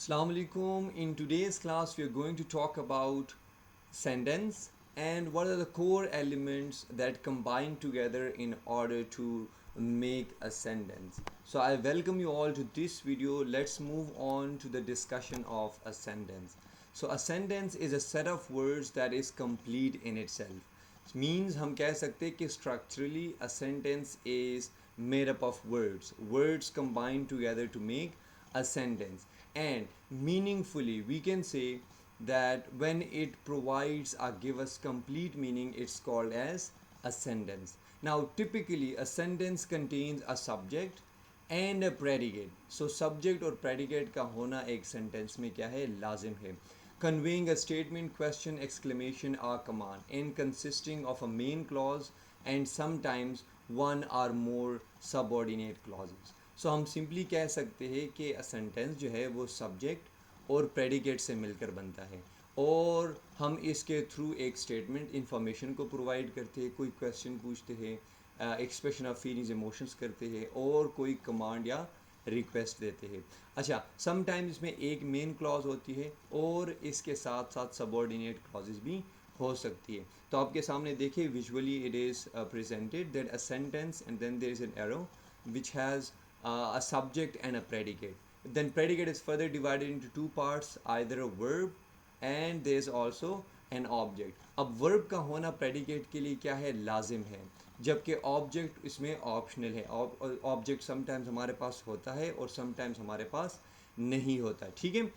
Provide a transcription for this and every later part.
Assalamu alaikum. In today's class, we are going to talk about sentence and what are the core elements that combine together in order to make a sentence. So, I welcome you all to this video. Let's move on to the discussion of a sentence. So, a sentence is a set of words that is complete in itself. It means हम कह सकते हैं कि structurally a sentence is made up of words combined together to make a sentence, and meaningfully we can say that when it provides or give us complete meaning, it's called as a sentence. Now typically a sentence contains a subject and a predicate. So subject और predicate का होना एक sentence में क्या है, लाजिम है. Conveying a statement, question, exclamation or command, and consisting of a main clause and sometimes one or more subordinate clauses. सो हम सिंपली कह सकते हैं कि सेंटेंस जो है वो सब्जेक्ट और प्रेडिकेट से मिलकर बनता है, और हम इसके थ्रू एक स्टेटमेंट इंफॉर्मेशन को प्रोवाइड करते हैं, कोई क्वेश्चन पूछते हैं, एक्सप्रेशन ऑफ फीलिंग्स इमोशंस करते हैं, और कोई कमांड या रिक्वेस्ट देते हैं. अच्छा, समटाइम्स इसमें एक मेन क्लॉज होती है और इसके साथ साथ सबऑर्डिनेट क्लॉजेस भी हो सकती है. तो आपके सामने देखिए visually it is presented that a sentence and then there is an arrow which has a subject and a predicate. Then predicate is further divided into two parts, either a verb and there is also an object. अब verb का होना predicate के लिए क्या है, लाजिम है, जबकि object इसमें optional है. Object sometimes हमारे पास होता है और sometimes हमारे पास नहीं होता. ठीक है.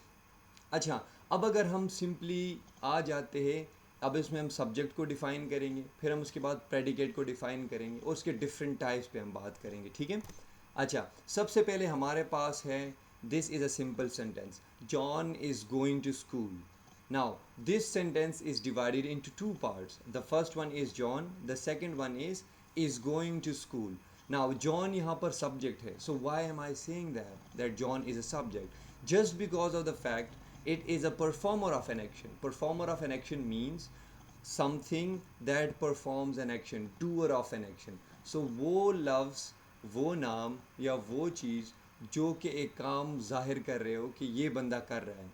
अच्छा, अब अगर हम सिंपली आ जाते हैं, अब इसमें हम सब्जेक्ट को डिफ़ाइन करेंगे, फिर हम उसके बाद प्रेडिकेट को डिफ़ाइन करेंगे और उसके डिफरेंट टाइप्स पे हम बात करेंगे. ठीक है. अच्छा, सबसे पहले हमारे पास है this is a simple sentence, John is going to school. Now this sentence is divided into two parts. The first one is John, the second one is going to school. Now John यहाँ पर subject है, so why am I saying that John is a subject? Just because of the fact it is a performer of an action. Performer of an action means something that performs an action, doer of an action. So वो लफ्ज़, वो नाम या वो चीज़ जो कि एक काम जाहिर कर रहे हो कि ये बंदा कर रहा है,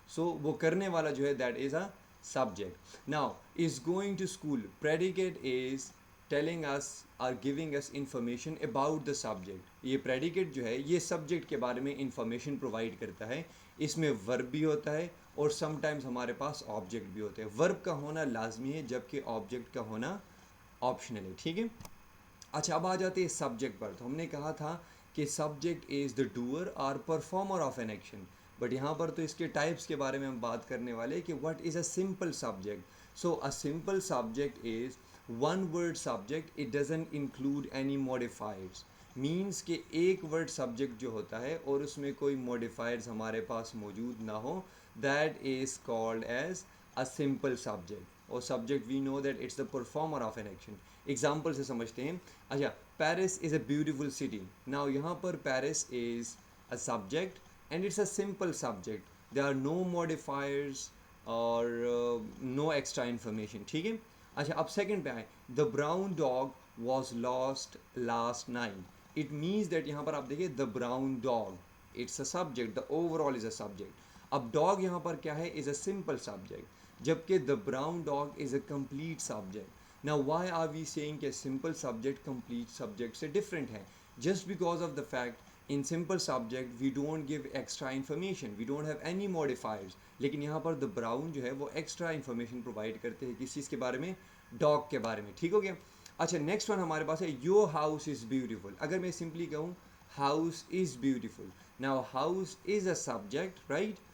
सो वो करने वाला जो है that is a subject. Now is going to school, predicate is telling us or giving us information about the subject. ये प्रेडिकेट जो है ये सब्जेक्ट के बारे में इंफॉर्मेशन प्रोवाइड करता है. इसमें वर्ब भी होता है और समटाइम्स हमारे पास ऑब्जेक्ट भी होते हैं. वर्ब का होना लाजमी है जबकि ऑब्जेक्ट का होना ऑप्शनल है. ठीक है. अच्छा, अब आ जाते हैं सब्जेक्ट पर. तो हमने कहा था कि सब्जेक्ट इज़ द डूअर और performer of an action, but यहाँ पर तो इसके टाइप्स के बारे में हम बात करने वाले कि what is a simple subject. So a simple subject is one word subject, it doesn't include any modifiers. Means कि एक वर्ड सब्जेक्ट जो होता है और उसमें कोई मॉडिफायर्स हमारे पास मौजूद ना हो, that is called as a simple subject. और subject we know that it's the performer of an action. Example से समझते हैं. अच्छा, Paris is a beautiful city. Now यहाँ पर Paris is a subject and it's a simple subject. There are no modifiers और no extra information. ठीक है. अच्छा, अब सेकंड पे आए. The brown dog was lost last night. It means that यहाँ पर आप देखिए the brown dog, it's a subject, the overall is a subject. अब डॉग यहाँ पर क्या है, इज़ अ सिंपल सब्जेक्ट, जबकि the brown dog is a complete subject. Now, why are we saying कि simple subject complete subject से different है? Just because of the fact in simple subject we don't give extra information, we don't have any modifiers. लेकिन यहाँ पर the brown जो है वो extra information provide करते हैं किस चीज़ के बारे में, dog के बारे में. ठीक हो गया. अच्छा, नेक्स्ट वन हमारे पास है your house is beautiful. अगर मैं सिंपली कहूँ house is beautiful. Now house is a subject, right?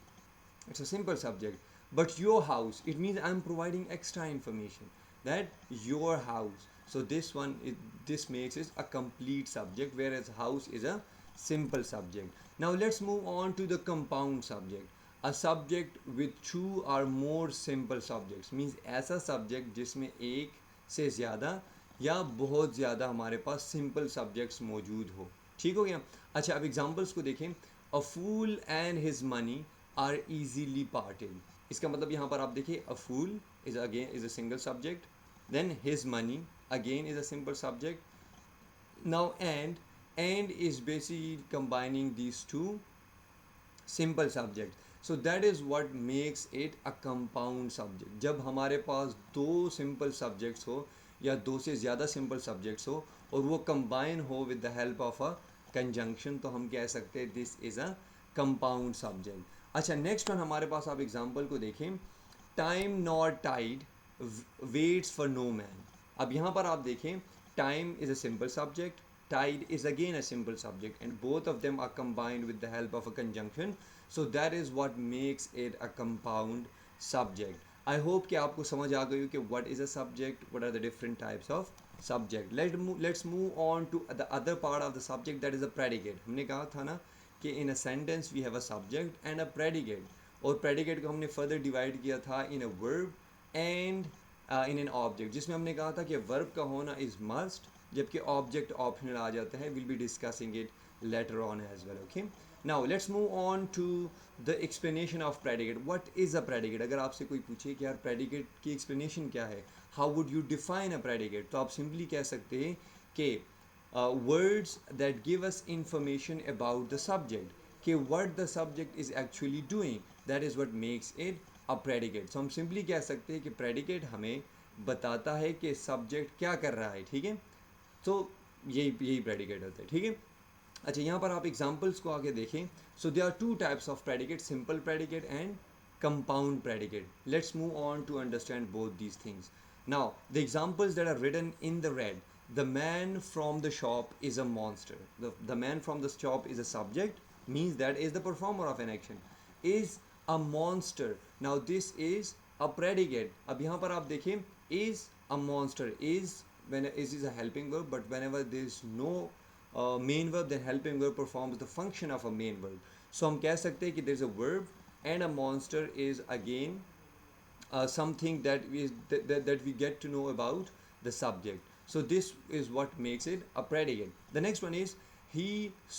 It's a simple subject. But your house, it means I'm providing extra information that your house. So this one, this makes it a complete subject, whereas house is a simple subject. Now let's move on to the compound subject. A subject with two or more simple subjects means ऐसा subject जिसमें एक से ज़्यादा या बहुत ज़्यादा हमारे पास simple subjects मौजूद हो. ठीक हो गया. अच्छा, अब एग्जांपल्स को देखें. A fool and his money are easily parted. इसका मतलब यहाँ पर आप देखिए a fool is again is a single subject, then his money again is a simple subject. Now and is basically combining these two simple subject. So that is what makes it a compound subject. जब हमारे पास दो simple subjects हो या दो से ज़्यादा simple subjects हो और वो कंबाइन हो with the help of a conjunction, तो हम कह सकते हैं this is a compound subject. अच्छा, नेक्स्ट वन हमारे पास आप एग्जांपल को देखें, time not tide waits for no man. अब यहाँ पर आप देखें, time is a simple subject, tide is again a simple subject, and both of them are combined with the help of a conjunction, so that is what makes it a compound subject. I hope कि आपको समझ आ गई हो कि what is a subject, what are the different types of subject. Let's move on to the other part of the subject, that is a predicate. हमने कहा था ना कि in a sentence we have a subject and a predicate, और predicate को हमने further divide किया था in a verb and in an object, जिसमें हमने कहा था कि verb का होना is must, जबकि ऑब्जेक्ट ऑप्शनल आ जाता है. Will be discussing it later on as well. Okay, now let's move on to the explanation of predicate. What is a predicate? अगर आपसे कोई पूछे कि यार प्रेडिकेट की एक्सप्लेनेशन क्या है, how would you define a predicate, तो आप सिंपली कह सकते हैं कि words that give us information about the subject, कि what the subject is actually doing, that is what makes it a predicate. So हम सिंपली कह सकते हैं कि प्रेडिकेट हमें बताता है कि सब्जेक्ट क्या कर रहा है. ठीक है, तो यही प्रेडिकेट होता है. ठीक है, अच्छा यहाँ पर आप एग्जांपल्स को आगे देखें. So they are two types of predicate, simple predicate and compound predicate. Let's move on to understand both these things. Now the examples that are written in the red, the man from the shop is a monster. The man from the shop is a subject, means that is the performer of an action, is a monster. Now this is a predicate. अब यहाँ पर आप देखें, is a monster, is when is a helping verb, but whenever there is no main verb, then helping verb performs the function of a main verb. So हम कह सकते हैं कि there is a verb and a monster is again something that we get to know about the subject. So this is what makes it a predicate. The next one is he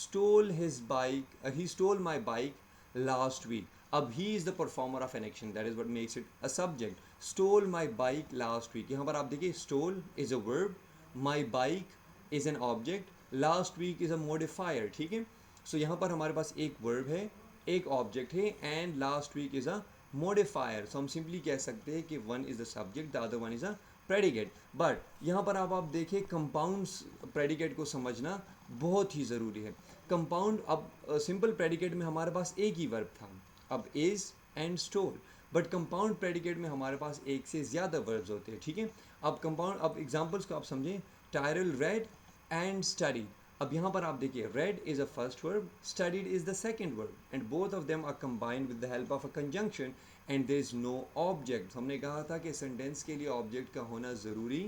stole his bike. He stole my bike last week. अब he is the performer of an action. That is what makes it a subject. Stole my bike last week. यहाँ पर आप देखिए, stole is a verb, my bike is an object, last week is a modifier. ठीक है, so यहाँ पर हमारे पास एक verb है, एक object है, and last week is a modifier. So हम simply कह सकते हैं कि one is the subject, the other one is a predicate. But यहाँ पर आप देखिए, compound predicate को समझना बहुत ही ज़रूरी है. Compound, अब simple predicate में हमारे पास एक ही verb था, अब is and stole, but compound predicate में हमारे पास एक से ज़्यादा वर्ब्स होते हैं. ठीक है, अब कंपाउंड, अब एग्जांपल्स को आप समझें. Tyrell read and studied. अब यहाँ पर आप देखिए, read is a first verb, studied is the second verb, and both of them are combined with the help of a conjunction, and there is no object. हमने कहा था कि sentence के लिए ऑब्जेक्ट का होना ज़रूरी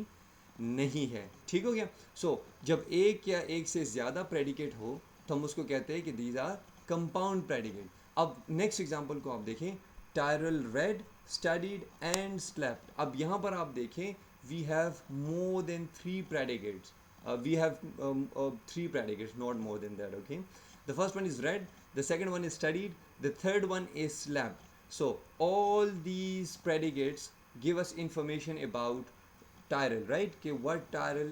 नहीं है. ठीक हो गया. सो जब एक या एक से ज़्यादा प्रेडिकेट हो तो हम उसको कहते हैं कि दीज आर कंपाउंड प्रेडिकेट. अब नेक्स्ट एग्जांपल को आप देखें. Tyrell read, studied and slept. अब यहाँ पर आप देखें, we have more than three predicates. We have three predicates, not more than that. Okay, the first one is read, the second one is studied, the third one is slept. So all these predicates give us information about Tyrell, right? Okay, what Tyrell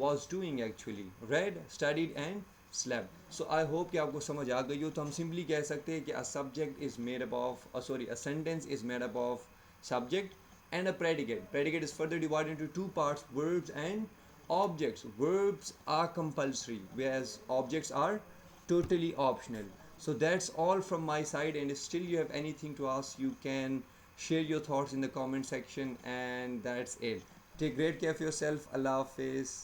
was doing actually. Read, studied and slab. So I hope कि आपको समझ आ गई हो. तो हम simply कह सकते हैं कि a subject is made up of a sentence is made up of subject and a predicate. Predicate is further divided into two parts, verbs and objects. Verbs are compulsory, whereas objects are totally optional. So that's all from my side, and if still you have anything to ask, you can share your thoughts in the comment section, and that's it. Take great care of yourself. Allah Hafiz.